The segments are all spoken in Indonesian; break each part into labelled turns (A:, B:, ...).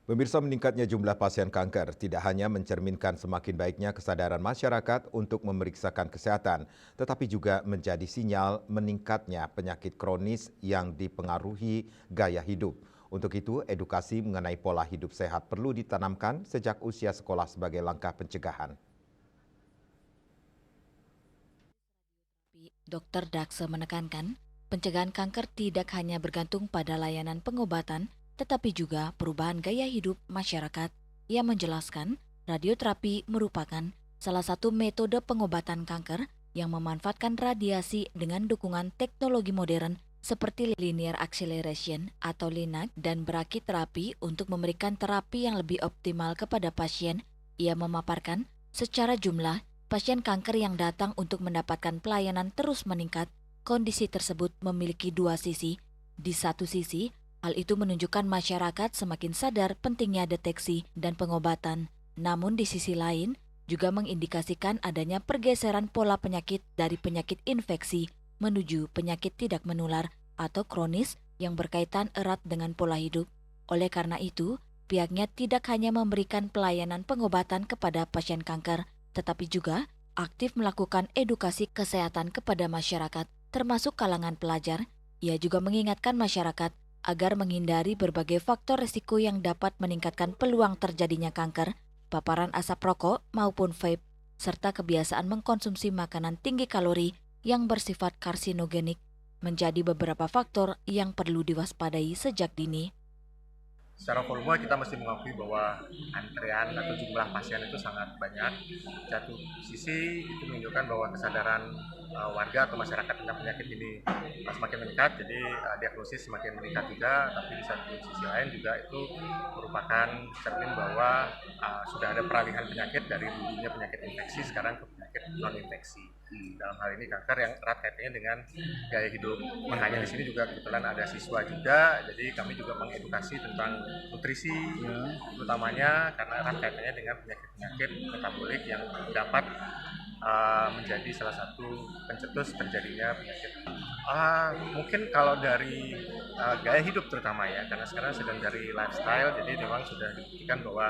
A: Pemirsa, meningkatnya jumlah pasien kanker tidak hanya mencerminkan semakin baiknya kesadaran masyarakat untuk memeriksakan kesehatan, tetapi juga menjadi sinyal meningkatnya penyakit kronis yang dipengaruhi gaya hidup. Untuk itu, edukasi mengenai pola hidup sehat perlu ditanamkan sejak usia sekolah sebagai langkah pencegahan.
B: Dr. Dakse menekankan, pencegahan kanker tidak hanya bergantung pada layanan pengobatan, tetapi juga perubahan gaya hidup masyarakat. Ia menjelaskan, radioterapi merupakan salah satu metode pengobatan kanker yang memanfaatkan radiasi dengan dukungan teknologi modern seperti linear acceleration atau LINAC dan brachytherapy untuk memberikan terapi yang lebih optimal kepada pasien. Ia memaparkan, secara jumlah, pasien kanker yang datang untuk mendapatkan pelayanan terus meningkat. Kondisi tersebut memiliki dua sisi. Di satu sisi, hal itu menunjukkan masyarakat semakin sadar pentingnya deteksi dan pengobatan. Namun di sisi lain, juga mengindikasikan adanya pergeseran pola penyakit dari penyakit infeksi menuju penyakit tidak menular atau kronis yang berkaitan erat dengan pola hidup. Oleh karena itu, pihaknya tidak hanya memberikan pelayanan pengobatan kepada pasien kanker, tetapi juga aktif melakukan edukasi kesehatan kepada masyarakat, termasuk kalangan pelajar. Ia juga mengingatkan masyarakat agar menghindari berbagai faktor risiko yang dapat meningkatkan peluang terjadinya kanker, paparan asap rokok maupun vape, serta kebiasaan mengkonsumsi makanan tinggi kalori yang bersifat karsinogenik menjadi beberapa faktor yang perlu diwaspadai sejak dini.
C: Secara volume kita mesti mengakui bahwa antrean atau jumlah pasien itu sangat banyak. Satu sisi itu menunjukkan bahwa kesadaran warga atau masyarakat tentang penyakit ini semakin meningkat, jadi diagnosis semakin meningkat juga. Tapi di satu sisi lain juga itu merupakan cermin bahwa sudah ada peralihan penyakit dari dulunya penyakit infeksi sekarang ke penyakit non infeksi. Dalam hal ini kanker yang erat kaitannya dengan gaya hidup. Makanya di sini juga kebetulan ada siswa juga, jadi kami juga mengedukasi tentang nutrisi, utamanya karena erat kaitannya dengan penyakit-penyakit metabolik yang dapat menjadi salah satu pencetus terjadinya penyakit. Mungkin kalau dari gaya hidup terutama ya, karena sekarang sedang dari lifestyle, jadi memang sudah dibuktikan bahwa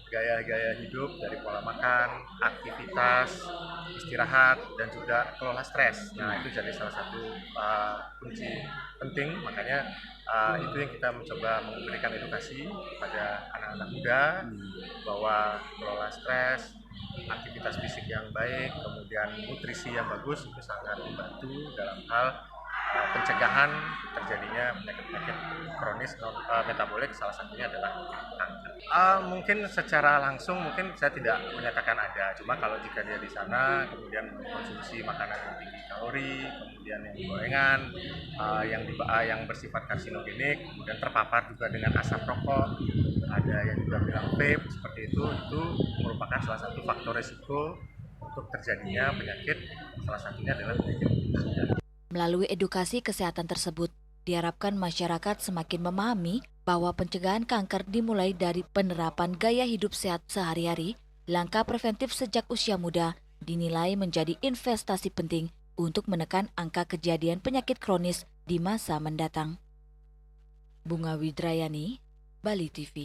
C: gaya-gaya hidup dari pola makan, aktivitas, istirahat, dan juga kelola stres. Nah, itu jadi salah satu kunci penting, makanya itu yang kita mencoba memberikan edukasi pada anak-anak muda bahwa kelola stres, aktivitas fisik yang baik, kemudian nutrisi yang bagus itu sangat membantu dalam hal pencegahan terjadinya penyakit-penyakit kronis metabolik, salah satunya adalah kanker. Mungkin secara langsung mungkin saya tidak menyatakan ada, cuma kalau jika dia di sana kemudian mengkonsumsi makanan yang tinggi kalori, kemudian yang gorengan, yang bersifat karsinogenik, kemudian terpapar juga dengan asap rokok, ada yang juga bilang vape seperti itu merupakan salah satu faktor risiko untuk terjadinya penyakit, salah satunya adalah penyakit kanker.
B: Melalui edukasi kesehatan tersebut, diharapkan masyarakat semakin memahami bahwa pencegahan kanker dimulai dari penerapan gaya hidup sehat sehari-hari. Langkah preventif sejak usia muda dinilai menjadi investasi penting untuk menekan angka kejadian penyakit kronis di masa mendatang. Bunga Widrayani, Bali TV.